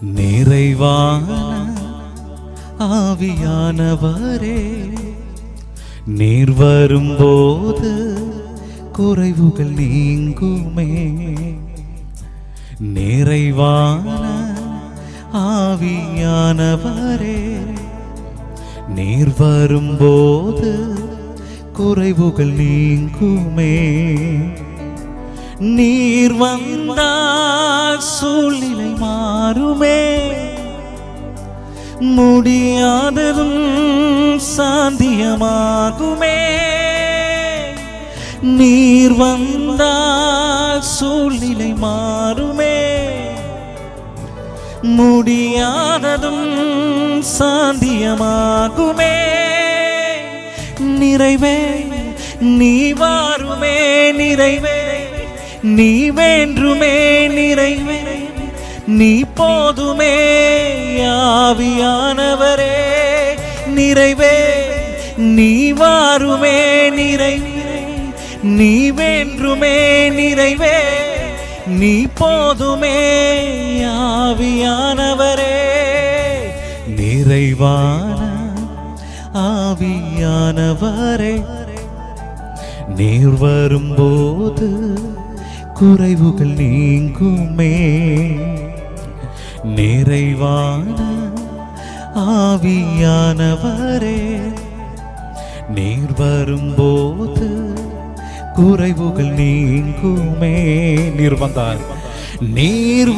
நிறைவான ஆவியானவரே, நீர் வரும்போது குறைவுகள் நீங்குமே. நிறைவான ஆவியானவரே, நீர் வரும்போது குறைவுகள் நீங்குமே. நீர் வந்தால் சூழ்நிலை மாறுமே, முடியாததும் சாந்தியமாகுமே. நீர் வந்தால் சூழ்நிலை மாறுமே, முடியாததும் சாந்தியமாகுமே. நிறைவே நீ வாருமே, நிறைவே நீ வேண்டுமே, நிறைவே நீ போதுமே ஆவியானவரே. நிறைவே நீ வாருமே, நிறைவே நீ வேண்டுமே, நிறைவே நீ போதுமே ஆவியானவரே. நிறைவான ஆவியானவரே, நீர் வரும்போது குறைவுகள் நீங்குமே. நிறைவான ஆவியானவரே, நீர் வரும்போது குறைவுகள் நீங்குமே. நீர்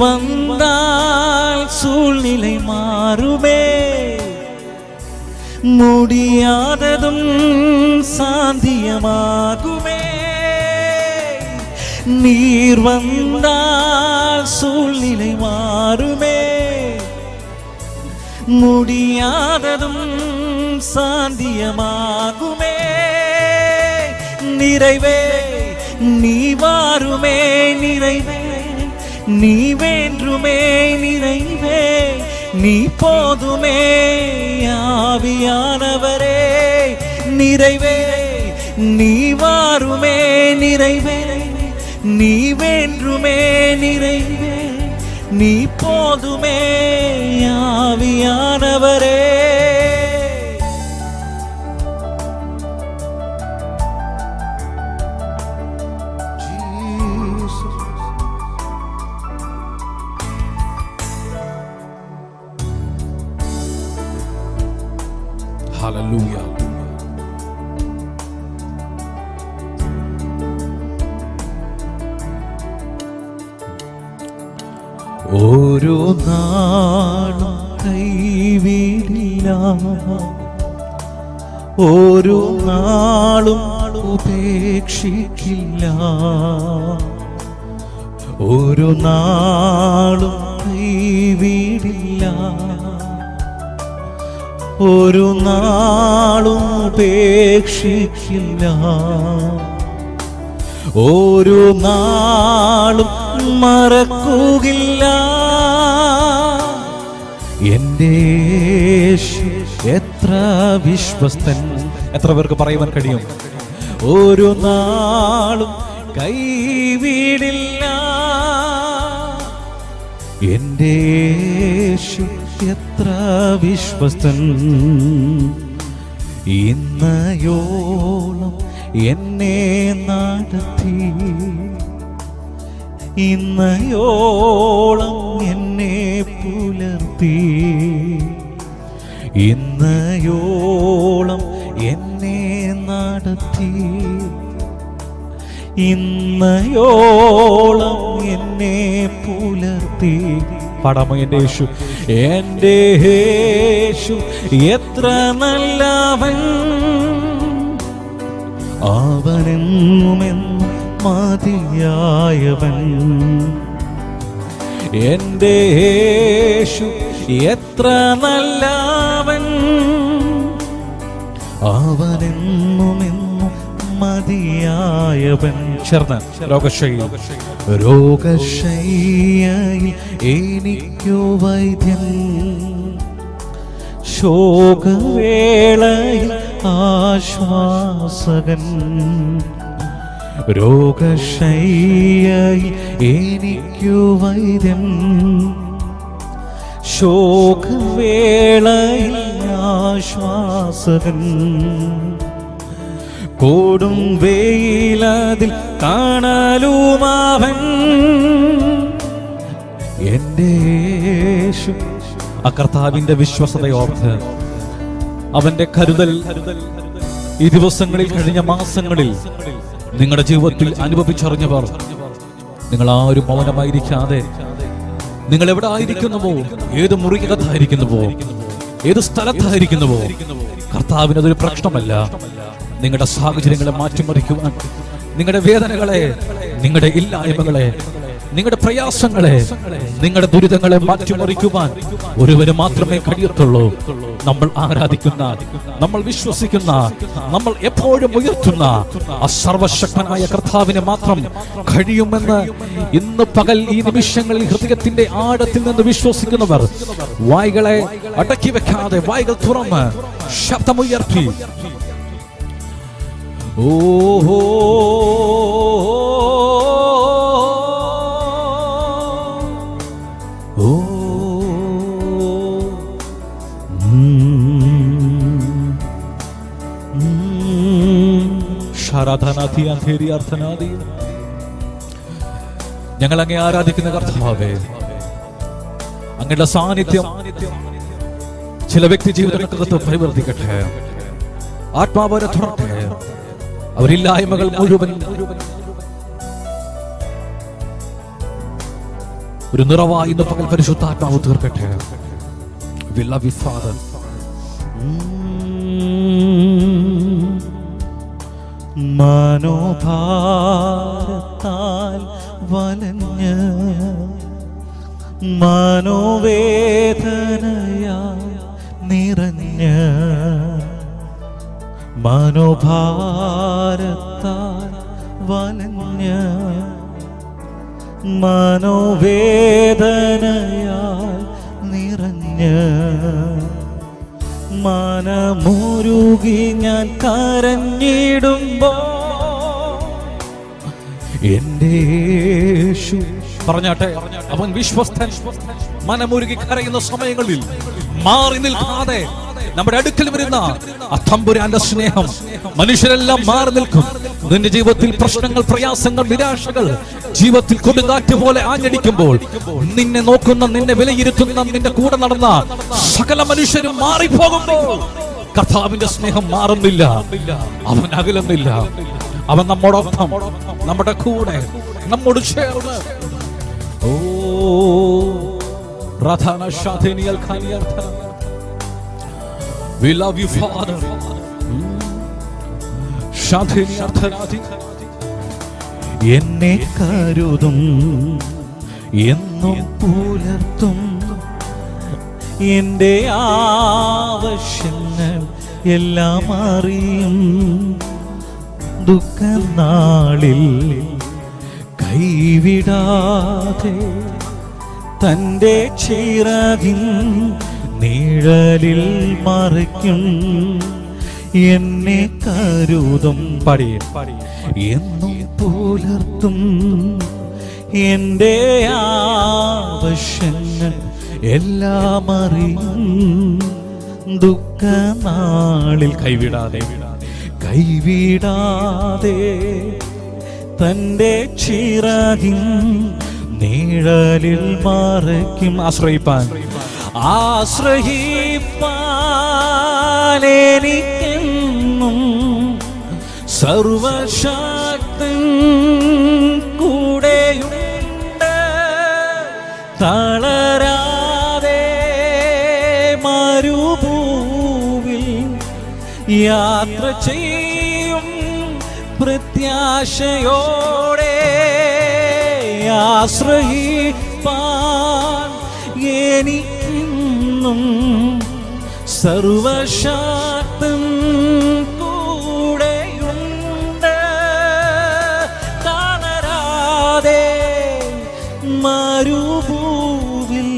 வந்தால் சூழ்நிலை மாறுமே, முடியாததும் சாந்தியமாகுமே. நீர் வந்தால் சூழ்நிலை மாறுமே, முடியாததும் சாந்தியமாகுமே. நிறைவே நீ வாருமே, நிறைவே நீ வேண்டுமே, நிறைவே நீ போதுமே ஆவியானவரே. நிறைவே நீ வாருமே, நிறைவே நீ வேண்டுமே, நிறைவே நீ போதுமே ஆவியானவரே. Hallelujah. ഓരോ നാളും കൈവിടില്ല, ഓരോ നാളും ഉപേക്ഷിക്കില്ല, ഓരോ നാളും കൈവിടില്ല, ഒരു നാളും ഉപേക്ഷിക്കില്ല, ഒരു നാളും മറക്കുകയില്ല. എൻ്റെ യേശു എത്ര വിശ്വസ്തൻ. എത്ര പേർക്ക് പറയുവാൻ കഴിയും? ഒരു നാളും കൈവിടില്ല, എൻ്റെ യേശു എത്ര വിശ്വസ്തൻ. ഇന്നയോളം എന്നെ നടത്തി, ഇന്നയോളം എന്നെ പുലർത്തി, ഇന്നയോളം എന്നെ നടത്തി, ഇന്നയോളം എന്നെ പുലർത്തി. പാടാമോ? എൻ്റെ യേശു, എൻ്റെ യേശു എത്ര നല്ലവൻ, അവനെന്നുമെന്നും മതിയായവൻ. എൻ്റെ യേശു എത്ര നല്ലവൻ, അവനെന്നുമെന്നും മതിയായവൻ. ചേർന്ന് രോഗശയ്യയിൽ എനിക്കു വൈദ്യൻ, ശോകവേളയിൽ ആശ്വാസകൻ. രോഗശയ്യയിൽ എനിക്കു വൈദ്യൻ, ശോകവേളയിൽ ആശ്വാസകൻ, കൊടും വെയിലതിൽ കാണലുമാവൻ എൻ്റെ യേശു. ആ കർത്താവിന്റെ വിശ്വസതയോർത്ത്, അവന്റെ കരുതൽ ഈ ദിവസങ്ങളിൽ, കഴിഞ്ഞ മാസങ്ങളിൽ നിങ്ങളുടെ ജീവിതത്തിൽ അനുഭവിച്ചറിഞ്ഞവർ, നിങ്ങൾ ആരും മൗനമായിരിക്കാതെ, നിങ്ങൾ എവിടെ ആയിരിക്കുന്നുവോ, ഏത് മുറിക്കകത്തായിരിക്കുന്നുവോ, ഏത് സ്ഥലത്തായിരിക്കുന്നുവോ, കർത്താവിനതൊരു പ്രശ്നമല്ല. നിങ്ങളുടെ സാഹചര്യങ്ങളെ മാറ്റിമറിക്കുവാൻ, നിങ്ങളുടെ വേദനകളെ, നിങ്ങളുടെ ഇല്ലായ്മകളെ, നിങ്ങളുടെ പ്രയാസങ്ങളെ, നിങ്ങളുടെ ദുരിതങ്ങളെ മാറ്റിമറിക്കുവാൻ ഒരുവന് മാത്രമേ കഴിയത്തുള്ളൂ. നമ്മൾ ആരാധിക്കുന്ന, നമ്മൾ വിശ്വസിക്കുന്ന, നമ്മൾ എപ്പോഴും ഉയർത്തുന്ന ആ സർവശക്തനായ കർത്താവിനെ മാത്രം കഴിയുമെന്ന് ഇന്ന് പകൽ ഈ നിമിഷങ്ങളിൽ ഹൃദയത്തിന്റെ ആഴത്തിൽ നിന്ന് വിശ്വസിക്കുന്നവർ വായ്കളെ അടക്കി വെക്കാതെ വായ്കൾ തുറന്ന് ശബ്ദമുയർത്തി ഓഹോ ഞങ്ങൾ അങ്ങേ ആരാധിക്കുന്ന കർത്താവേ, അങ്ങയുടെ സാന്നിധ്യം ചില വ്യക്തി ജീവിതങ്ങൾക്കകത്ത് പരിവർത്തിക്കട്ടെ. ആത്മാവരെ തുറട്ടെ. അവരില്ലായ്മകൾ മുഴുവൻ ഒരു നിറവായി ഇന്ന് പകൽ പരിശുദ്ധാത്മാവ് തീർക്കട്ടെ. We love you, Father. മനോഭാരത്താൽ വലഞ്ഞ്, മനോവേദനയാൽ നിറഞ്ഞ്, മനോഭാരത്താൽ വലഞ്ഞ്, മനോവേദനയാൽ നിറഞ്ഞ്, മനമുരുകി ഞാൻ കരഞ്ഞിടുമ്പോ എൻ്റെ യേശു പറഞ്ഞാട്ടെ, അവൻ വിശ്വസ്തൻ. മനമുരുകി കരയുന്ന സമയങ്ങളിൽ മാറി നിൽക്കാതെ നമ്മുടെ അടുക്കൽ വരുന്ന ആ തമ്പുരാന്റെ സ്നേഹം, മനുഷ്യരെല്ലാം മാറി നിൽക്കും. നിന്റെ ജീവിതത്തിൽ പ്രശ്നങ്ങൾ, പ്രയാസങ്ങൾ, നിരാശകൾ ജീവിതത്തിൽ കൊടുങ്കാറ്റ് പോലെ ആഞ്ഞടിക്കുമ്പോൾ നിന്നെ നോക്കുന്ന, നിന്നെ വിലയിരുത്തുന്ന, നിന്റെ കൂടെ നടന്ന സകല മനുഷ്യരും മാറിപ്പോകുമ്പോൾ കർത്താവിന്റെ സ്നേഹം മാറുന്നില്ല, അവൻ അകലുന്നില്ല. അവൻ നമ്മോടൊപ്പം, നമ്മുടെ കൂടെ, നമ്മോട് ചേർന്ന്. ഓ റധാന ഷാഥേനിയൽ ഖാനിയർഥ. We love you, Father. ഷാഥേനിയർഥനാഥി. എന്നെ കരുതും, എന്നും പുലർത്തും, എൻ്റെ ആവശ്യങ്ങൾ എല്ലാം അറിയും. ദുഃഖനാളിൽ കൈവിടാതെ തൻ്റെ ചിറകിൻ നിഴലിൽ മറയ്ക്കും. എന്നെ കരുതും, എന്നും പുലർത്തും, എൻ്റെ ആവശ്യങ്ങൾ എല്ലാം അറിയും. ദുഃഖനാളിൽ കൈവിടാതെ തൻ്റെ ചിറകിൻ നിഴലിൽ മറയ്ക്കും. ആശ്രയിപ്പാൻ എനിക്കെന്നും സർവശക്തൻ കൂടെയുണ്ട്. തളരാതെ മരുഭൂവിൽ യാത്ര ചെയ്യും പ്രത്യാശയോടെ. ആശ്രയിപ്പാൻ എനിക്കെന്നും സർവശക്തൻ കൂടെയുണ്ട്. തളരാതെ മരുഭൂവിൽ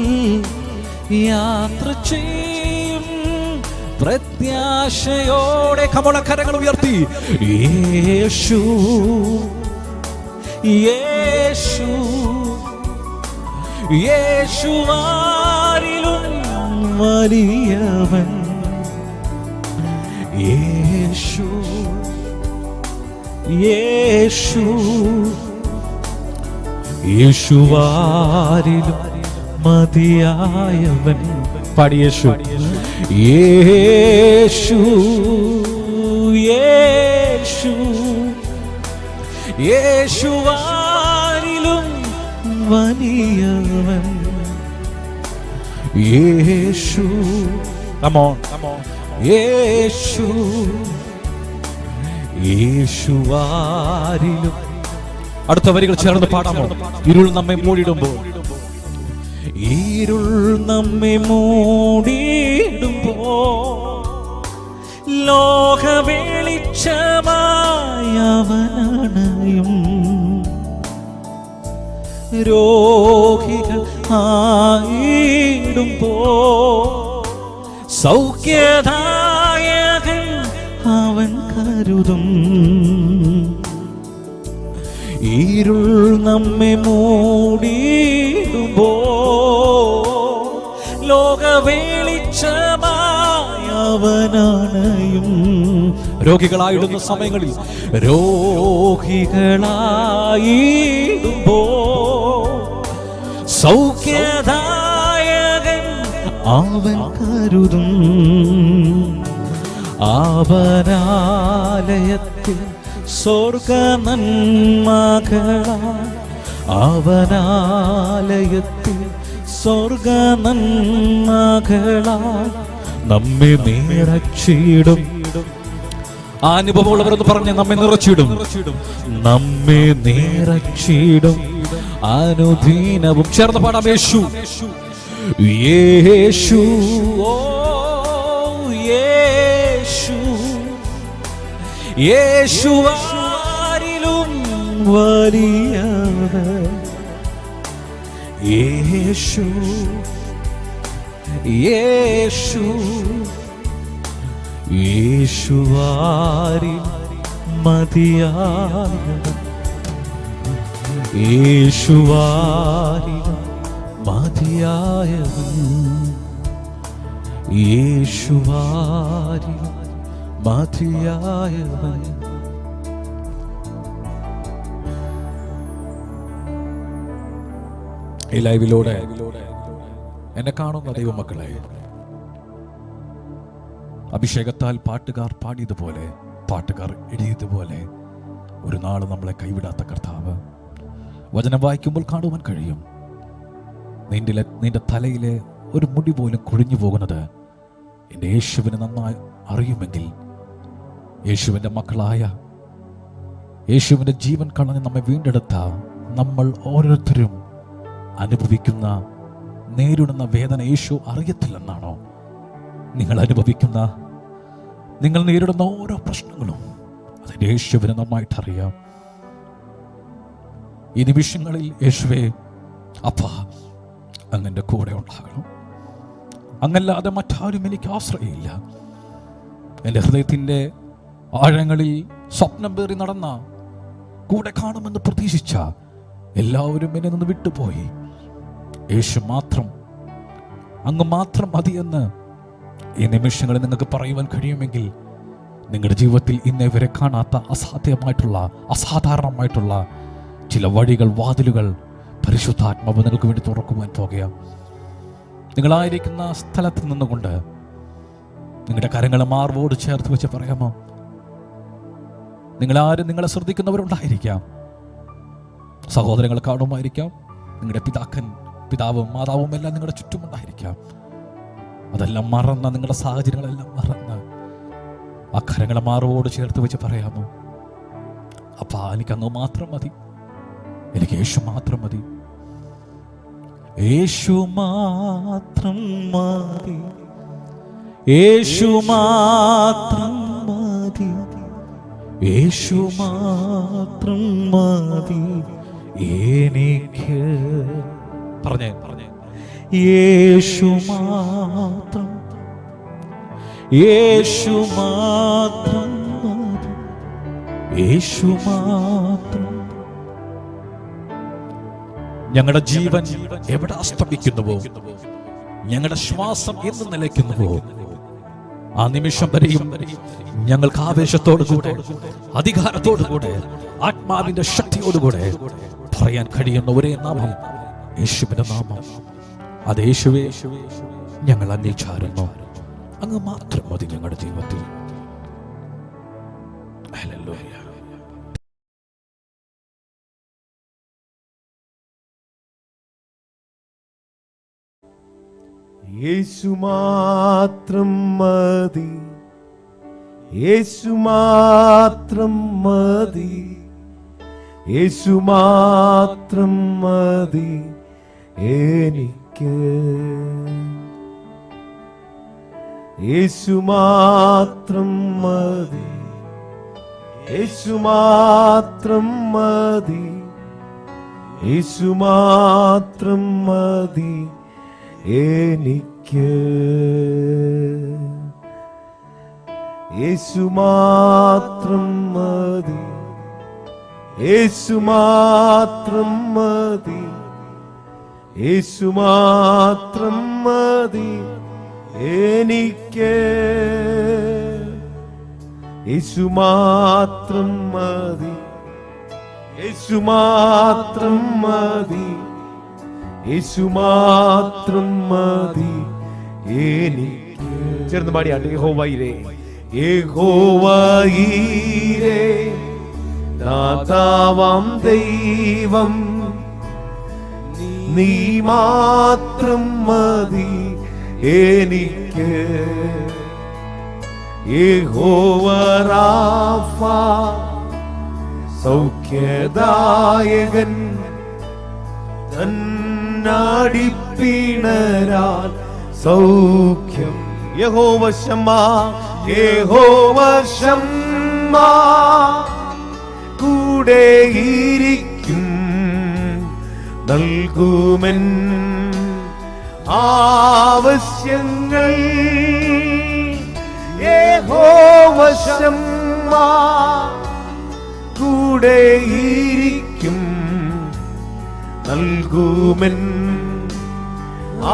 യാത്ര ചെയ്യും പ്രത്യാശയോടെ. കരങ്ങൾ ഉയർത്തി യേശു, യേശു, യേശുവാ വലിയവൻ യേശു, യേശു, യേശുവാരിലും മതിയായവൻ. പാടി യേശു, യേശു, യേശു, യേശുവാരിലും വലിയവൻ യേശു. Come on, come on. യേശു, യേശുവാരിലും. അടുത്ത വരികൾ ചേർന്ന് പാടാമോ? ഇരുൾ നമ്മെ മൂടിയിടുമ്പോൾ, ഇരുൾ നമ്മെ മൂടിയിടുമ്പോൾ ലോക വെളിച്ചമായവനണയും. രോഗികൾ ആയിടുമ്പോൾ സൗഖ്യദായകൻ അവൻ കരുതും. ഇരുൾ നമ്മെ മൂടിയിടുമ്പോൾ ലോക വെളിച്ചമായവനണയും. രോഗികളായിടുന്ന സമയങ്ങളിൽ, രോഗികളായിടുമ്പോൾ സൗഖ്യദായകൻ അവൻ കരുതും. അവനാലയത്തിൽ സ്വർഗ നന്മകളാൽ, അവനാലയത്തിൽ സ്വർഗ നന്മകളാൽ നമ്മെ നിറച്ചിടും. ആ അനുഭവമുള്ളവരെന്ന് പറഞ്ഞ് നമ്മെ നിറച്ചിടും, നമ്മെ നിറച്ചിടും അനുദീനവും. ചേർന്ന് പാടാം. യേശു, യേശു, ഓ യേശു, യേശുവാരിലും വലിയവൻ യേശു, യേശു, യേശുവാരിൽ മതിയായവൻ യേശുവാരിൽ മതിയായവൻ യേശുവാരിൽ മതിയായവൻ. ഈ ലൈവിലൂടെ എന്നെ കാണുന്ന ദൈവമക്കളെ, അഭിഷേകത്താൽ പാട്ടുകാർ പാടിയതുപോലെ, പാട്ടുകാർ എഴുതിയതുപോലെ ഒരു നാൾ നമ്മളെ കൈവിടാത്ത കർത്താവ് വചനം വായിക്കുമ്പോൾ കാണുവാൻ കഴിയും. നിന്റെ തലയിലെ ഒരു മുടി പോലും കൊഴിഞ്ഞു പോകുന്നത് എൻ്റെ യേശുവിനെ നന്നായി അറിയുമെങ്കിൽ, യേശുവിൻ്റെ മക്കളായ, യേശുവിൻ്റെ ജീവൻ കളഞ്ഞ് നമ്മെ വീണ്ടെടുത്ത നമ്മൾ ഓരോരുത്തരും അനുഭവിക്കുന്ന, നേരിടുന്ന വേദന യേശു അറിയത്തില്ലെന്നാണോ? നിങ്ങൾ അനുഭവിക്കുന്ന, നിങ്ങൾ നേരിടുന്ന ഓരോ പ്രശ്നങ്ങളും അതിൻ്റെ യേശുവിനെ നന്നായിട്ടറിയാം. ഈ നിമിഷങ്ങളിൽ യേശുവേ, അപ്പാ അങ്ങൻ്റെ കൂടെ ഉണ്ടാകണം. അങ്ങല്ലാതെ മറ്റാരും എനിക്ക് ആശ്രയമില്ല. എൻ്റെ ഹൃദയത്തിൻ്റെ ആഴങ്ങളിൽ സ്വപ്നം പേറി നടന്ന, കൂടെ കാണുമെന്ന് പ്രതീക്ഷിച്ച എല്ലാവരും എന്നെ നിന്ന് വിട്ടുപോയി. യേശു മാത്രം, അങ്ങ് മാത്രം മതിയെന്ന് ഈ നിമിഷങ്ങളിൽ നിങ്ങൾക്ക് പറയുവാൻ കഴിയുമെങ്കിൽ, നിങ്ങളുടെ ജീവിതത്തിൽ ഇന്നേ വരെ കാണാത്ത അസാധ്യമായിട്ടുള്ള, അസാധാരണമായിട്ടുള്ള ചില വഴികൾ, വാതിലുകൾ പരിശുദ്ധാത്മാവ് നിങ്ങൾക്ക് വേണ്ടി തുറക്കുവാൻ പോകുകയാണ്. നിങ്ങളായിരിക്കുന്ന സ്ഥലത്ത് നിന്നുകൊണ്ട് നിങ്ങളുടെ കരങ്ങളെ മാർവോട് ചേർത്ത് വെച്ച് പറയാമോ? നിങ്ങളാരും നിങ്ങളെ ശ്രദ്ധിക്കുന്നവരുണ്ടായിരിക്കാം, സഹോദരങ്ങൾ കാണുമായിരിക്കാം, നിങ്ങളുടെ പിതാവും മാതാവും എല്ലാം നിങ്ങളുടെ ചുറ്റുമുണ്ടായിരിക്കാം. അതെല്ലാം മറന്ന്, നിങ്ങളുടെ സാഹചര്യങ്ങളെല്ലാം മറന്ന് ആ കരങ്ങളെ മാർവോട് ചേർത്ത് വെച്ച് പറയാമോ? അപ്പാ എനിക്കങ്ങ് മാത്രം മതി, എനിക്ക് യേശു മാത്രം മതി, യേശു മാത്രം മതി, യേശു മാത്രം മതി, യേശു മാത്രം മതി എനിക്ക്. പറഞ്ഞേ യേശു മാത്രം, യേശു മാത്രം മതി, യേശു മാത്രം. ഞങ്ങളുടെ ജീവൻ എവിടെ അസ്തമിക്കുന്നുവോ, ഞങ്ങളുടെ ശ്വാസം എന്ന് നിലയ്ക്കുന്നുവോ ആ നിമിഷം വരെയും ഞങ്ങൾക്ക് ആവേശത്തോടുകൂടെ, അധികാരത്തോടുകൂടെ, ആത്മാവിന്റെ ശക്തിയോടുകൂടെ പറയാൻ കഴിയുന്ന ഒരേ നാമം യേശുവിന്റെ നാമം. അത് യേശുവേ, ഞങ്ങൾ അന്വേഷിച്ചായിരുന്നു. അങ്ങ് മാത്രം മതി ഞങ്ങളുടെ ജീവിതത്തിൽ. ഹല്ലേലൂയ. യേശു മാത്രം മതി, യേശു മാത്രം മതി, യേശു മാത്രം മതി എനിക്ക്. യേശു മാത്രം മതി, യേശു മാത്രം മതി, യേശു മാത്രം മതി എനിക്ക്. യേശു മാത്രം മതി, യേശു മാത്രം മതി, യേശു മാത്രം മതി എനിക്ക്. യേശു മാത്രം മതി, യേശു മാത്രം മതി, യേശു മാത്രം മതി എനിക്ക്. ചേർന്ന് പാടിയാണ്ട് യഹോവയിരേ, യഹോവയിരേ ദാതാവാം ദൈവം, നീ മാത്രം മതി എനിക്ക്. യഹോവ റാഫ സൗഖ്യദായകൻ, തന്നടിപ്പിണരാൽ സൗഖ്യം. യഹോവ ശമ്മാ, യഹോവ ശമ്മാ കൂടെയിരിക്കും, നൽകുമെൻ ആവശ്യങ്ങൾ. യഹോവ ശമ്മാ കൂടെയിരിക്കും, നൽകുമെൻ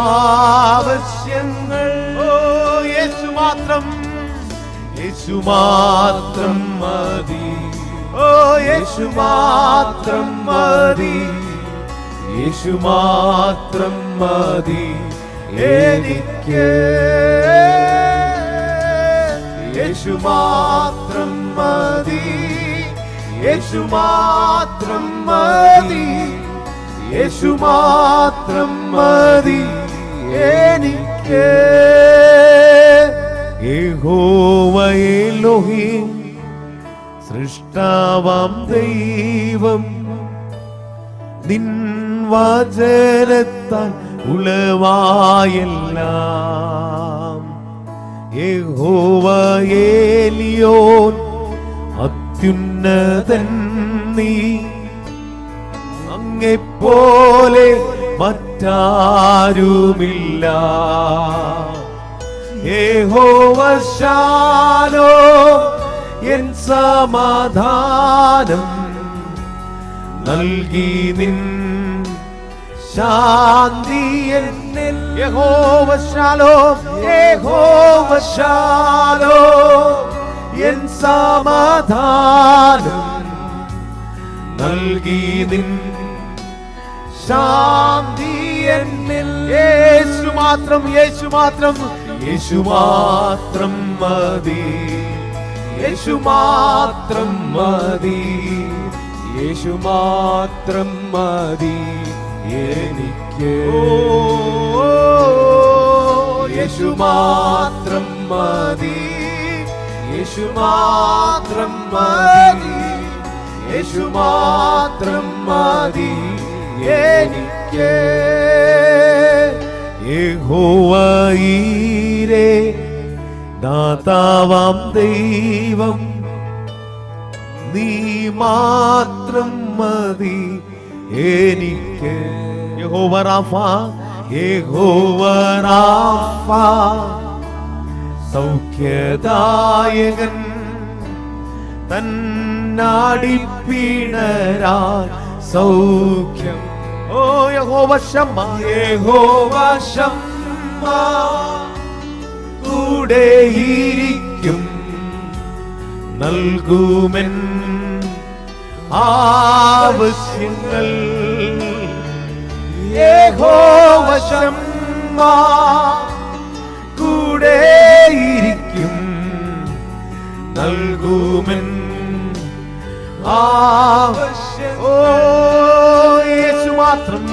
ആവശ്യങ്ങൾ. ഓ യേശു മാത്രം, യേശു മാത്രം മതി, ഓ യേശു മാത്രം മതി, യേശു മാത്രം മതി എനിക്ക്. യേശു മാത്രം മതി, യേശു മാത്രം മതി, യേശു മാത്രം മതി എനിക്ക്. യഹോവ എലോഹിം സൃഷ്ടാവാം ദൈവം, നിൻ വചനത്താൽ ഉളവായെല്ലാം. യഹോവ ഏലിയോൻ അത്യുന്നതൻ നീ, അങ്ങെപ്പോലെ മറ്റാരുമില്ല. യഹോവ ശാലോം എൻ സമാധാനം നൽകി നിൻ ശാന്തി എന്നിൽ. യഹോവ ശാലോം, യഹോവ ശാലോം എൻ സമാധാനം നൽകി നിൻ ശാന്തി എന്നിൽ. യേശു മാത്രം, യേശു മാത്രം, യേശു മാത്രം മതി, യേശു മാത്രം മതി, യേശു മാത്രം മതി എനിക്ക്. യേശു മാത്രം മതി, യേശു മാത്രം മതി, യേശു മാത്രം മതി എനിക്ക്. യഹോവയിരേ ദാതാവാം ദൈവം, നീ മാത്രം മതി എനിക്ക്. യഹോവ റാഫ, യഹോവ റാഫ സൗഖ്യദായകൻ, തന്നടിപ്പിണരാൽ സൗഖ്യം. ഓ യഹോവ ശമ്മാ, യഹോവ ശമ്മാ കൂടെയിരിക്കും, നൽകുമെൻ ആവശ്യങ്ങൾ. യഹോവ ശമ്മ കൂടെയിരിക്കും, നൽകുമെൻ ആവശ്യം. ഓ യേശു മാത്രം,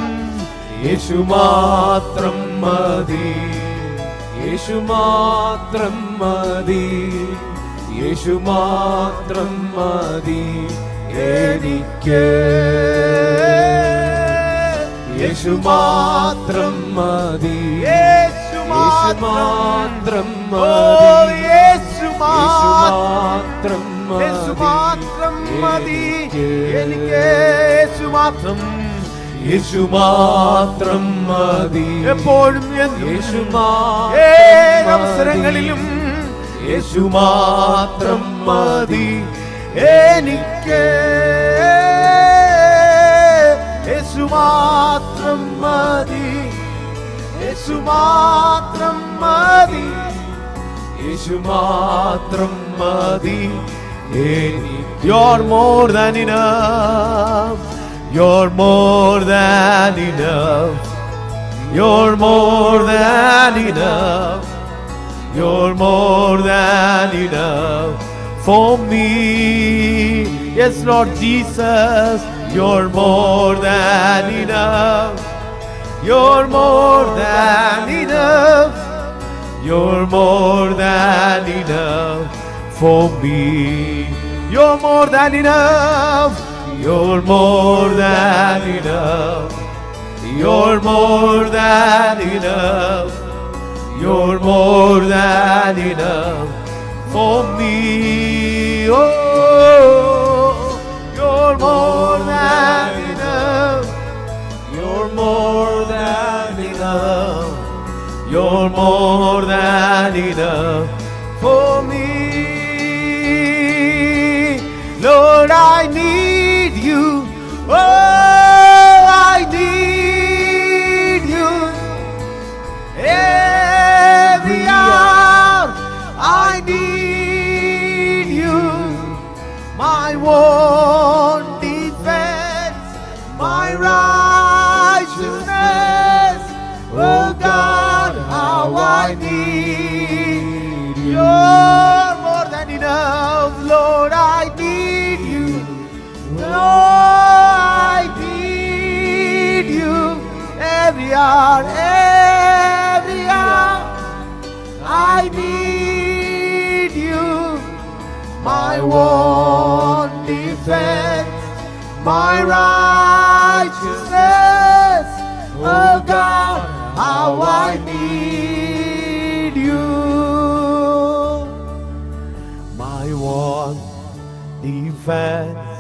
യേശു മാത്രം മതി, യേശു മാത്രം മതി, യേശു മാത്രം മതി എനിക്ക്. യേശു മാത്രം മതി, യേശു മാത്രം മതി, യേശു മാത്രം മതി എനിക്ക്. യേശു മാത്രം, യേശു മാത്രം മതി എപ്പോഴും, യേശു ഏത് അവസരങ്ങളിലും യേശു മാത്രം മതി എനിക്ക്. യേശു മാത്രം മതി, യേശു മാത്രം മതി, യേശു മാത്രം മതി എനിക്ക്. You're more than enough, you're more than enough, you're more than enough, you're more than enough for me. Yes, Lord Jesus, you're more than enough, you're more than enough, you're more than enough for me. You're more than enough, you're more than enough, you're more than enough, you're more than enough for me. Oh, you're more than enough, you're more than enough, you're more than enough for me. Lord, I need you. Oh, I need you. Every hour I need you. My one defense, my righteousness. Oh God, how I need you. You're more than enough, Lord, I need you. Lord, I need you. Every hour, every hour, I need you. My one defense, my righteousness. Oh God, how I need you. My one defense,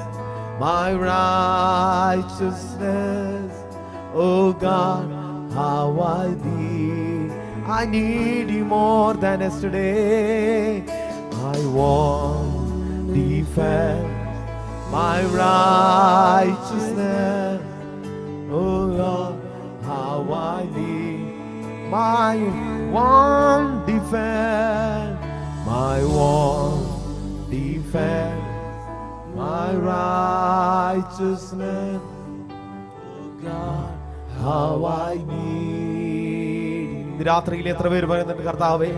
my righteousness. Oh God, how I need you more than yesterday. I want defend my righteousness. Oh Lord, how I need my one defend, my one defend, my righteousness. Oh God, how I need. രാത്രിയിൽ എത്ര പേര് പറയുന്നുണ്ട്, കർത്താവേ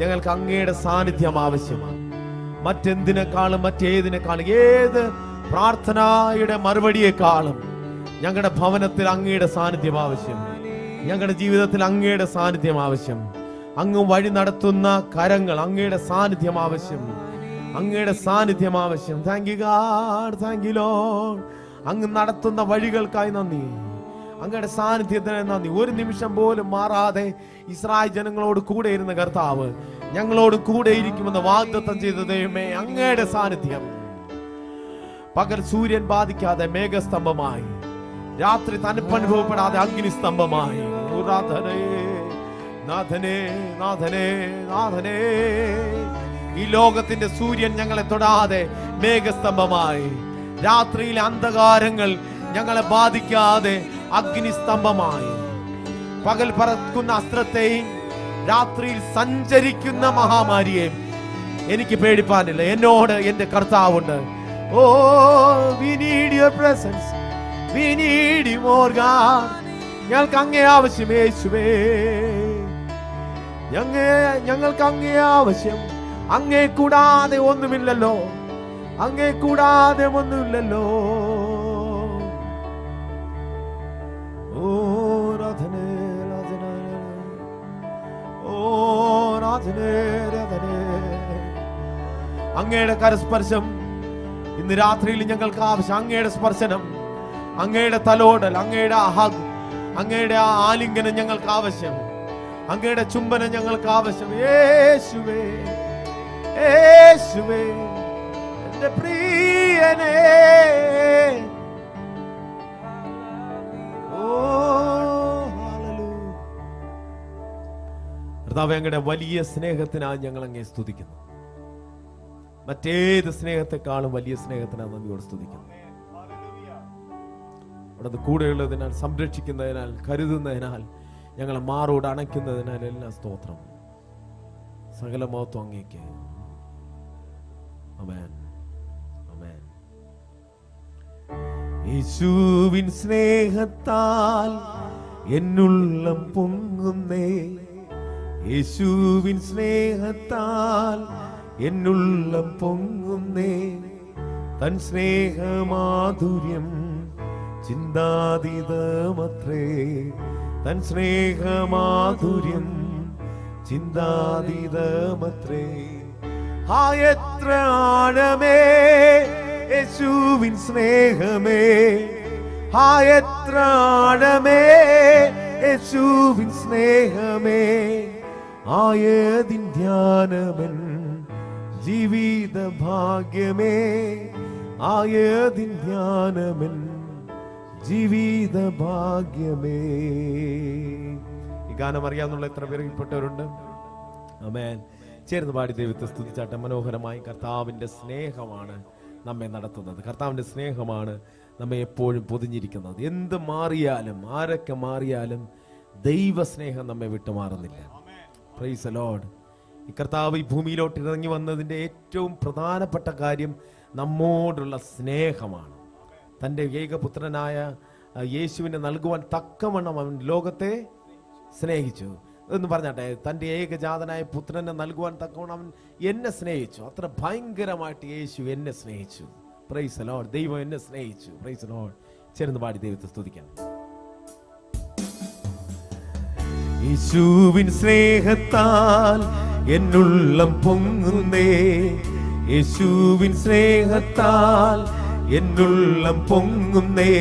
ഞങ്ങൾക്ക് അങ്ങയുടെ സാന്നിധ്യം ആവശ്യമാണ്. മറ്റെന്തിനേക്കാളും മറ്റേതിനേക്കാളും ഏത് പ്രാർത്ഥനയുടെ മറുപടിയേക്കാളും ഞങ്ങളുടെ ഭവനത്തിൽ അങ്ങയുടെ സാന്നിധ്യം ആവശ്യം. ഞങ്ങളുടെ ജീവിതത്തിൽ അങ്ങയുടെ സാന്നിധ്യം ആവശ്യം. അങ്ങ് വഴി നടത്തുന്ന കരങ്ങൾ, അങ്ങയുടെ സാന്നിധ്യം ആവശ്യം. അങ്ങയുടെ സാന്നിധ്യം ആവശ്യം. Thank you God, thank you Lord. അങ്ങ് നടത്തുന്ന വഴികൾക്കായി നന്ദി, അങ്ങയുടെ സാന്നിധ്യത്തിന് നന്ദി. ഒരു നിമിഷം പോലും മാറാതെ ഇസ്രായേൽ ജനങ്ങളോട് കൂടെ ഇരുന്ന കർത്താവ് ഞങ്ങളോട് കൂടെ ഇരിക്കുമെന്ന് വാഗ്ദത്തം ചെയ്ത ദൈവമേ, അങ്ങയുടെ സാന്നിധ്യം പകൽ സൂര്യൻ ബാധിക്കാതെ മേഘസ്തംഭമായി, രാത്രി തണുപ്പനുഭവപ്പെടാതെ അഗ്നിസ്തംഭമായി. നാഥനേ, നാഥനേ, നാഥനേ, ഈ ലോകത്തിന്റെ സൂര്യൻ ഞങ്ങളെ തൊടാതെ മേഘസ്തംഭമായി, രാത്രിയിലെ അന്ധകാരങ്ങൾ ഞങ്ങളെ ബാധിക്കാതെ അഗ്നിസ്തംഭമായി, പകൽ പറക്കുന്ന അസ്ത്രത്തെയും രാത്രിയിൽ സഞ്ചരിക്കുന്ന മഹാമാരിയെ എനിക്ക് പേടിപ്പാനില്ല. എന്നോട് എന്റെ കർത്താവുണ്ട്. ഓ, we need your presence, we need you more God. ഞങ്ങൾക്ക് അങ്ങേ ആവശ്യം യേശുവേ, ഞങ്ങൾക്ക് അങ്ങേ ആവശ്യം. അങ്ങേ കൂടാതെ ഒന്നുമില്ലല്ലോ, അങ്ങേ കൂടാതെ ഒന്നുമില്ലല്ലോ. ഓ രാധനേ രാധനേ, ഓ രാധനേ രാധനേ. അങ്ങയുടെ കരസ്പർശം ഇന്ന് രാത്രിയിൽ ഞങ്ങൾക്ക് ആവശ്യം. അങ്ങയുടെ സ്പർശനം, അങ്ങയുടെ തലോടൽ, അങ്ങയുടെ അങ്ങയുടെ ആലിംഗനം ഞങ്ങൾക്ക് ആവശ്യം. അങ്ങയുടെ ചുംബനം ഞങ്ങൾക്ക് ആവശ്യം. യേശുവേ യേശുവേ എന്റെ പ്രിയനേ, ഓ ഹല്ലേലൂയ. കർത്താവേ, അങ്ങയുടെ വലിയ സ്നേഹത്തിനായി ഞങ്ങൾ അങ്ങേ സ്തുതിക്കുന്നു. മറ്റേത് സ്നേഹത്തെക്കാളും വലിയ സ്നേഹത്തിനാണ് നന്ദിയോട് സ്തുതിക്കുന്നു. അവിടെ കൂടെയുള്ളതിനാൽ, സംരക്ഷിക്കുന്നതിനാൽ, കരുതുന്നതിനാൽ, ഞങ്ങളെ മാറോട് അണയ്ക്കുന്നതിനാൽ എല്ലാം സ്തോത്രം. സകല മഹത്വം അങ്ങേക്ക്. ആമേൻ ആമേൻ. യേശുവിൻ സ്നേഹത്താൽ എന്നുള്ളം പൊങ്ങുന്നേ, യേശുവിൻ സ്നേഹത്താൽ എന്നുള്ളം പൊങ്ങുന്നേ. തൻ സ്നേഹമാധുര്യം ചിന്താതീതമത്രേ, തൻ സ്നേഹമാധുര്യം ചിന്താതീതമത്രേ. എത്ര ആഴമേ യേശുവിൻ സ്നേഹമേ, എത്ര ആഴമേ യേശുവിൻ സ്നേഹമേ. ആയതിൻ ധ്യാനമൻ ജീവിത ഭാഗ്യമേ, ആയതിൻ ധ്യാനമൻ ജീവിത ഭാഗ്യമേ. ഈ ഗാനം അറിയാവുന്ന എത്ര പേരിൽപ്പെട്ടവരുണ്ട്? ആമേൻ. ചേർന്ന് പാടി ദൈവത്തെ സ്തുതിച്ചാട്ടെ. മനോഹരമായി കർത്താവിൻ്റെ സ്നേഹമാണ് നമ്മെ നടത്തുന്നത്. കർത്താവിൻ്റെ സ്നേഹമാണ് നമ്മെ എപ്പോഴും പൊതിഞ്ഞിരിക്കുന്നത്. എന്ത് മാറിയാലും, ആരൊക്കെ മാറിയാലും ദൈവസ്നേഹം നമ്മെ വിട്ടുമാറുന്നില്ല. Praise the Lord. ഈ കർത്താവ് ഈ ഭൂമിയിലോട്ട് ഇറങ്ങി വന്നതിൻ്റെ ഏറ്റവും പ്രധാനപ്പെട്ട കാര്യം നമ്മോടുള്ള സ്നേഹമാണ്. തൻ്റെ ഏകപുത്രനായ യേശുവിനെ നൽകുവാൻ തക്കവണ്ണം അവൻ ലോകത്തെ സ്നേഹിച്ചു എന്ന് പറഞ്ഞാട്ടെ. തൻ്റെ ഏകജാതനായ പുത്രനെ നൽകുവാൻ തക്കവണ്ണം അവൻ എന്നെ സ്നേഹിച്ചു. അത്ര ഭയങ്കരമായിട്ട് യേശു എന്നെ സ്നേഹിച്ചു. Praise the Lord. ദൈവം എന്നെ സ്നേഹിച്ചു. Praise the Lord. ചേർന്ന് പാടി ദൈവത്തെ സ്തുതിക്കാം. യേശുവിൻ സ്നേഹത്താൽ എന്നുള്ളം പൊങ്ങുന്നേ, യേശുവിൻ സ്നേഹത്താൽ എന്നുള്ളം പൊങ്ങുന്നേ.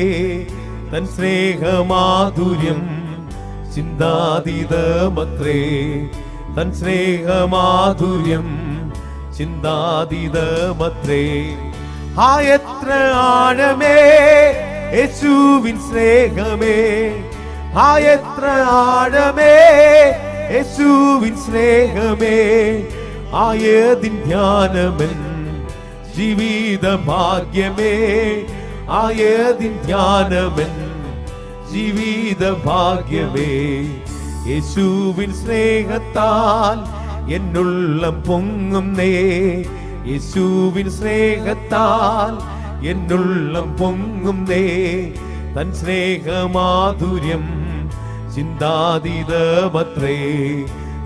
തൻ സ്നേഹമാധുര്യം ചിന്താതീതമത്രേ, തൻ സ്നേഹമാധുര്യം ചിന്താതീതമത്രേ. എത്ര ആഴമേ യേശുവിൻ സ്നേഹമേ, എത്ര ആഴമേ യേശുവിൻ സ്നേഹമേ. ആയതിൻ ധ്യാനമൻ ജീവിത ഭാഗ്യമേ, ആയതിൻ ധ്യാനമൻ ജീവിത ഭാഗ്യമേ. യേശുവിൻ സ്നേഹത്താൽ എന്നുള്ളം പൊങ്ങുന്നേ, യേശുവിൻ സ്നേഹത്താൽ എന്നുള്ളം പൊങ്ങുന്നേ. തൻ സ്നേഹമാധുര്യം ചിന്താതീതമത്രേ,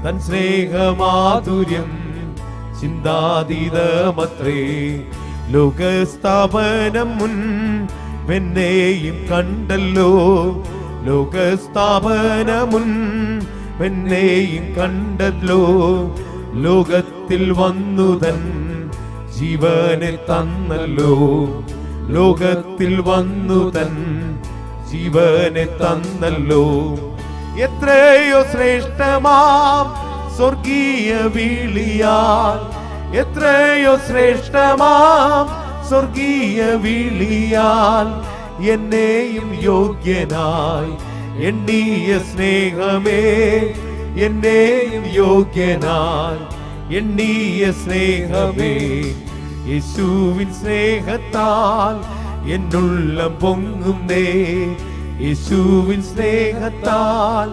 തൻ സ്നേഹമാധുര്യം ചിന്താതീതമത്രേ. ലോകസ്ഥാപനം മുൻപെന്നെയും കണ്ടല്ലോ, ലോകസ്ഥാപനം മുൻപെന്നെയും കണ്ടല്ലോ. ലോകത്തിൽ വന്നു തൻ ജീവനെ തന്നല്ലോ, ലോകത്തിൽ വന്നു തൻ ജീവനെ തന്നല്ലോ. എത്രയോ ശ്രേഷ്ഠമാം സ്വർഗീയ വിളിയാൽ, എത്രയോ ശ്രേഷ്ഠമാം സ്വർഗീയ വിളിയാൽ എന്നെയും യോഗ്യനായി എണ്ണിയ സ്നേഹമേ, എന്നെയും യോഗ്യനായി എണ്ണിയ സ്നേഹമേ. യേശുവിൻ സ്നേഹത്താൽ എന്നുള്ളം പൊങ്ങുന്നേ, യേശുവിൻ സ്നേഹത്താൽ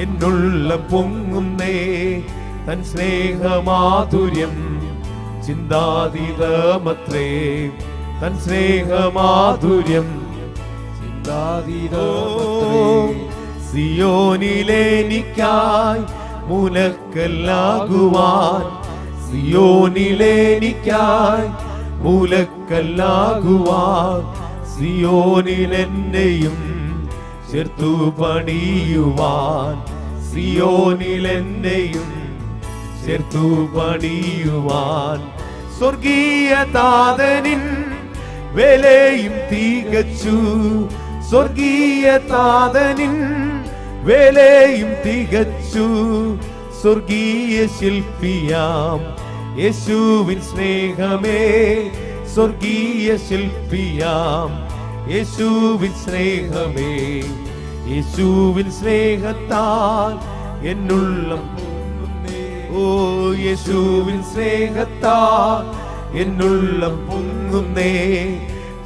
എന്നുള്ള പൊങ്ങുന്നേ തൻ സ്നേഹമാധുര്യം ചിന്താതീതമത്രേ തൻ സ്നേഹമാധുര്യം സിയോനിലെനിക്കായി മൂലക്കല്ലാകുവാൻ സിയോനിലെനിക്കായി മൂലക്കല്ലാകുവാൻ സിയോനിലെന്നെയും ചേർത്തു പണിയുവാൻ സിയോനിലെന്നെയും ചേർത്തു പണിയുവാൻ സ്വർഗീയ താതനിൻ വേലയും തികച്ചു സ്വർഗീയ താതനിൻ വേലയും തികച്ചു സ്വർഗീയ ശില്പിയാം യേശുവിൻ സ്നേഹമേ സ്വർഗീയ ശില്പിയാം യേശുവിൻ സ്നേഹമേ യേശുവിൻ സ്നേഹത്താൽ എന്നുള്ളം ഓ യേശുവിൻ സ്നേഹത്താൽ എന്നുള്ളം പൊങ്ങുന്നേ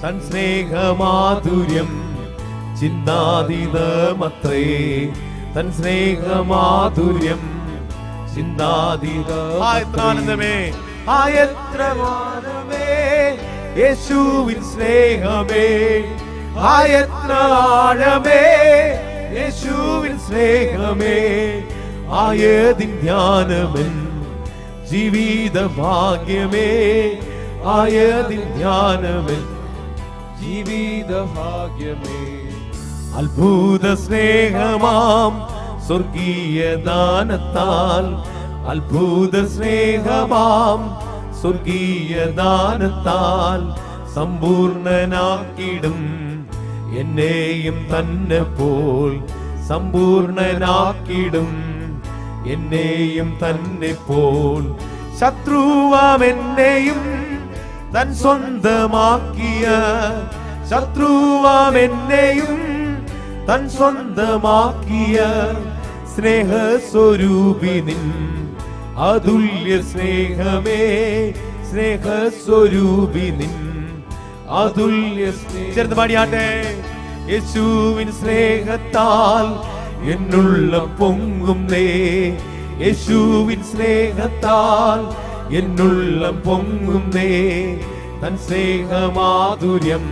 തൻ സ്നേഹമാധുര്യം ചിന്താതീതമത്രേ തൻ സ്നേഹമാധുര്യം ചിന്താതീതമേ എത്ര മാനമേ യേശുവിൻ സ്നേഹമേ എത്ര ആഴമേ യേശുവിൻ സ്നേഹമേ ആയതിൻ ധ്യാനമൻ ജീവിത ഭാഗ്യമേ ആയതിൻ ധ്യാനമൻ ജീവിത ഭാഗ്യമേ അത്ഭുത സ്നേഹമാം സ്വർഗീയ ദാനത്താൽ അത്ഭുത സ്നേഹമാം സ്വർഗീയ ദാനത്താൽ സമ്പൂർണനാക്കിടും എന്നെയും തന്നെ പോൽ സമ്പൂർണനാക്കിടും എന്നെയും തന്നെ പോൽ ശത്രുവാം എന്നെയും തൻ സ്വന്തമാക്കിയ ശത്രുവാം എന്നെയും തൻ സ്വന്തമാക്കിയ സ്നേഹസ്വരൂപിനിൻ അതുല്യ സ്നേഹമേ സ്നേഹസ്വരൂപിനിൻ അതുല്യ ചേർന്ന് പാടിയാട്ടെ യേശുവിൻ സ്നേഹത്താൽ എന്നുള്ള പൊങ്ങുന്നേ യേശുവിൻ സ്നേഹത്താൽ എന്നുള്ള പൊങ്ങുന്നേ തൻ സ്നേഹമാധുര്യം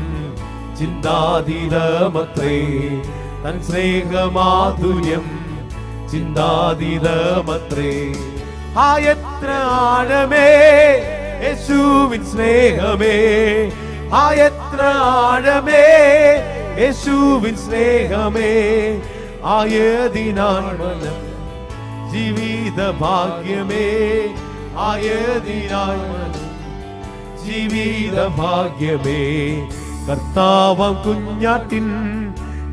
ചിന്താതീതമത്രേ തൻ സ്നേഹമാധുര്യം ചിന്താതീതമത്രേ എത്ര ആഴമേ യേശുവിൻ സ്നേഹമേ എത്ര ആഴമേ യേശുവിൻ സ്നേഹമേ ആയതിനാൽ മനം ജീവിത ഭാഗ്യമേ ആയതിനാൽ മനം ജീവിത ഭാഗ്യമേ കർത്താവം കുഞ്ഞാട്ടിൻ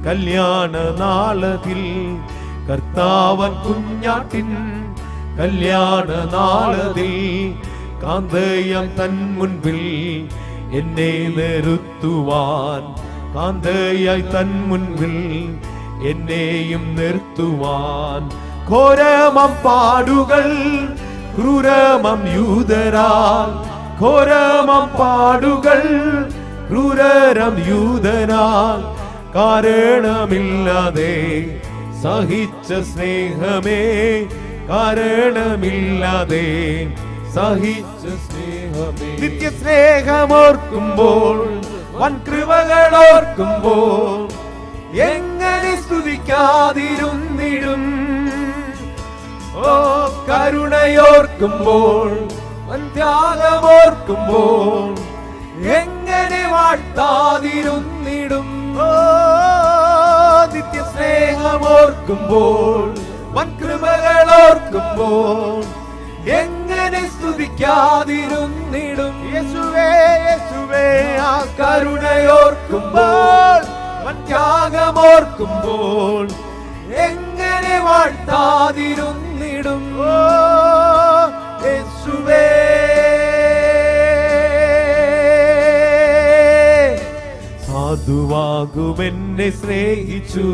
കല്യാണ നാളത്തിൽ കർത്താവൻ കുഞ്ഞാട്ടിൻ കല്യാണ നാളത്തിൽ കാന്തയം തൻ മുൻപിൽ എന്നെ നിർത്തുവാൻ കാന്തയായി തൻ മുൻപിൽ എന്നെയും നിർത്തുവാൻ ഘോരമം പാടുകൾ ക്രൂരമം യൂതരാൽ ഘോരമം പാടുകൾ ക്രൂരം യൂതനാൽ കാരണമില്ലാതെ സഹിച്ച സ്നേഹമേ കാരണമില്ലാതെ സഹിച്ച സ്നേഹമേ നിത്യ സ്നേഹമോർക്കുമ്പോൾ വൻ കൃപകൾ ഓർക്കുമ്പോൾ എങ്ങനെ സ്തുതിക്കാതിരുന്നിടും ഓ കരുണയോർക്കുമ്പോൾ വൻ ത്യാഗമോർക്കുമ്പോൾ എങ്ങനെ വാഴ്ത്താതിരുന്നിടും ഓ നിത്യ സ്നേഹമോർക്കുമ്പോൾ വൻ കൃപകൾ ഓർക്കുമ്പോൾ എങ്ങനെ സ്തുതിക്കാതിരുന്നിടും യേശുവേ യേശുവേ ആ കരുണയോർക്കുമ്പോൾ വൻ ത്യാഗമോർക്കുമ്പോൾ എങ്ങനെ വാഴ്ത്താതിരുന്നിടും ഓ യേശുവേ സാധുവാകുമെന്നെ സ്നേഹിച്ചു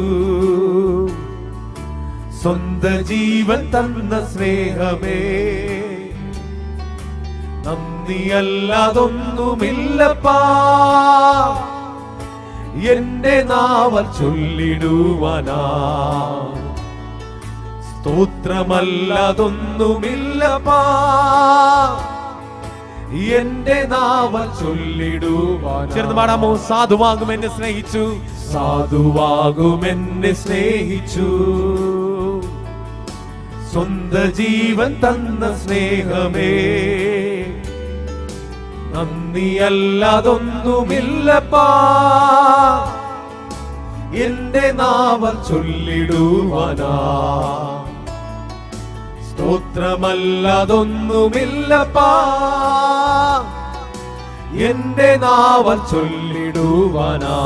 സ്വന്ത ജീവൻ തന്ന സ്നേഹമേ നന്ദിയല്ലാതൊന്നുമില്ലപ്പാ എന്റെ നാവൽ ചൊല്ലിടുവാനാ സ്തോത്രമല്ലതൊന്നുമില്ലപ്പാ എന്റെ നാവൽ ചൊല്ലിടുവാൻ. ചേർന്ന് പാടാമോ? സാധുവാകും എന്നെ സ്നേഹിച്ചു, സാധുവാകും എന്നെ സ്നേഹിച്ചു, സ്വന്ത ജീവൻ തന്ന സ്നേഹമേ, നന്ദിയല്ലതൊന്നുമില്ലപ്പാ എന്റെ നാവൽ ചൊല്ലിടുവാനാ. സ്തോത്രമല്ലതൊന്നുമില്ലപ്പാ എന്റെ നാവൽ ചൊല്ലിടുവാനാ.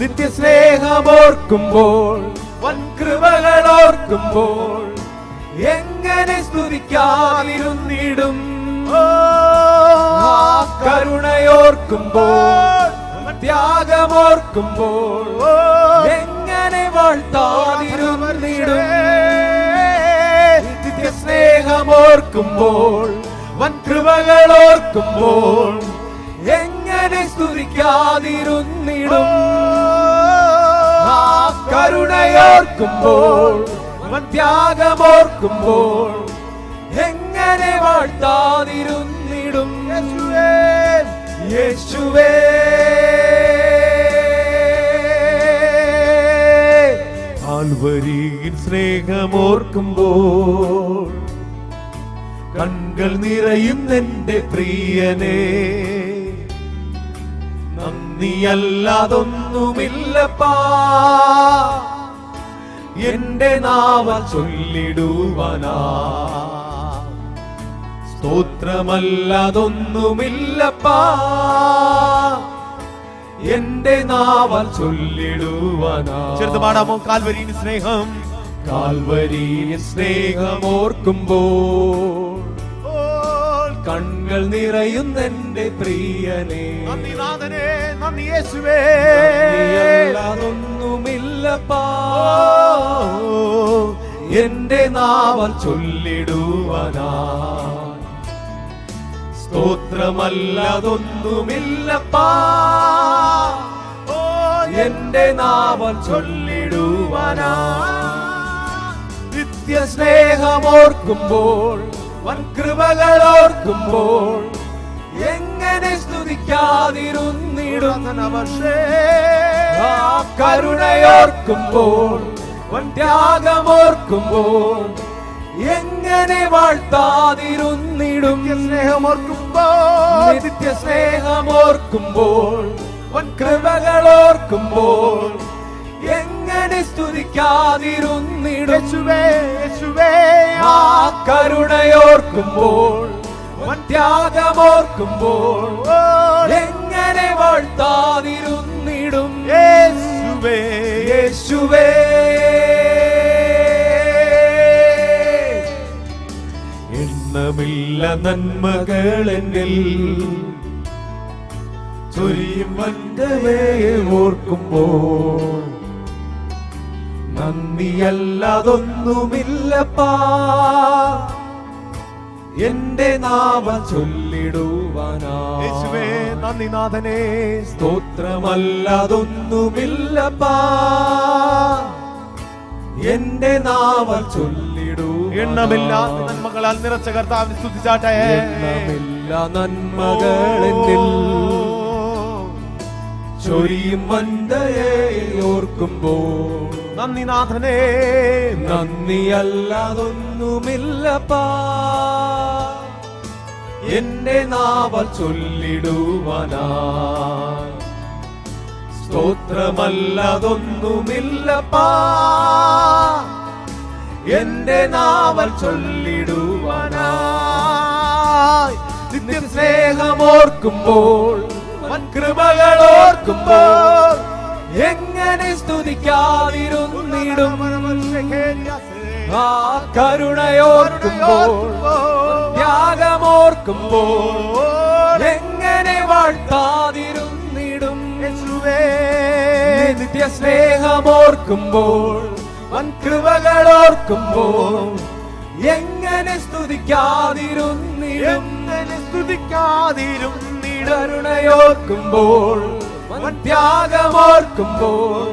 നിത്യസ്നേഹമോർക്കുമ്പോൾ, വൻകൃപകൾ ഓർക്കുമ്പോൾ, എങ്ങനെ സ്തുതിക്കാതിരുന്നിടും. കരുണയോർക്കുമ്പോൾ, ത്യാഗമോർക്കുമ്പോൾ, എങ്ങനെ വാഴ്ത്താതിരുന്നിടും. നിത്യസ്നേഹമോർക്കുമ്പോൾ, വൻകൃപകൾ ഓർക്കുമ്പോൾ, എങ്ങനെ സ്തുതിക്കാതിരുന്നിടും. കരുണയോർക്കുമ്പോൾ, ത്യാഗമോർക്കുമ്പോൾ, എങ്ങനെ വാഴ്ത്താതിരുന്നിടും. യേശുവേ കാൽവരിയിൽ സ്നേഹമോർക്കുമ്പോൾ, കൺകൾ നിറയും എന്റെ പ്രിയനേ, നന്ദിയല്ലതൊന്നുമില്ലപ്പാ എന്റെ നാവൽ ചൊല്ലിടുവാനാ. സ്തോത്രമല്ലതൊന്നുമില്ലപ്പാ എന്റെ നാവൽ ചൊല്ലിടുവാനാ. ചേർത്ത് പാടാമോ? കാൽവരിയിൽ സ്നേഹം, കാൽവരിയിൽ സ്നേഹമോർക്കുമ്പോൾ, കൺകൾ നിറയുന്നെന്റെ പ്രിയനേ, നന്ദി നാഥനേ, നന്ദി യേശുവേ, അതൊന്നുമില്ലപ്പാ എന്റെ നാവൽ ചൊല്ലിടുവാനാ. സ്തോത്രമല്ലതൊന്നുമില്ലപ്പാ എന്റെ നാവൽ ചൊല്ലിടുവാനാ. നിത്യസ്നേഹമോർക്കുമ്പോൾ, വൻകൃപകൾ ഓർക്കുമ്പോൾ, എങ്ങനെ സ്തുതിക്കാതിരുന്നിടും. കരുണയോർക്കുമ്പോൾ, ത്യാഗമോർക്കുമ്പോൾ, എങ്ങനെ വാഴ്ത്താതിരുന്നിടും. സ്നേഹമോർക്കുമ്പോൾ, നിത്യസ്നേഹമോർക്കുമ്പോൾ, വൻകൃപകൾ ഓർക്കുമ്പോൾ, എങ്ങനെ സ്തുതിക്കാതിരുന്നിടും. കരുണയോർക്കുമ്പോൾ, ത്യാഗമോർക്കുമ്പോൾ, എങ്ങനെ വാഴ്ത്താതിരുന്നിടും. യേശുവേ യേശുവേ എണ്ണമില്ല നന്മകൾ എന്നിൽ ചൊരിയും വന്ദനയെ ഓർക്കുമ്പോൾ, നന്ദിയല്ലതൊന്നുമില്ലപ്പാ എന്റെ നാവൽ ചൊല്ലിടുവാനാ. യേശുവേ നന്ദിനാഥനേ, സ്തോത്രമല്ലതൊന്നുമില്ലപ്പാ എന്റെ നാവൽ ചൊല്ലിടുവാനാ. എണ്ണമില്ലാത്ത നന്മകളാൽ നിറച്ച കർത്താവിനെ സ്തുതിച്ചാട്ടെ. എണ്ണമില്ല നന്മകളെന്നിൽ ചൊരിയും വന്ദനയെ ഓർക്കുമ്പോൾ, നന്ദിനാഥനേ, നന്ദിയല്ലതൊന്നുമില്ലപ്പാ എന്റെ നാവൽ ചൊല്ലിടുവാനാ. സ്തോത്രമല്ലതൊന്നുമില്ലപ്പാ എന്റെ നാവൽ ചൊല്ലിടുവാനാ. നിത്യസ്നേഹമോർക്കുമ്പോൾ, വൻകൃപകൾ ഓർക്കുമ്പോൾ, എങ്ങനെ സ്തുതിക്കാതിരുന്നിടും. കരുണയോർക്കുമ്പോൾ, ത്യാഗമോർക്കുമ്പോൾ, എങ്ങനെ വാഴ്ത്താതിരുന്നിടും. നിത്യസ്നേഹമോർക്കുമ്പോൾ, വൻകൃപകൾ ഓർക്കുമ്പോൾ, എങ്ങനെ സ്തുതിക്കാതിരുന്നിടും. കരുണയോർക്കുമ്പോൾ, ത്യാഗമോർക്കുമ്പോൾ,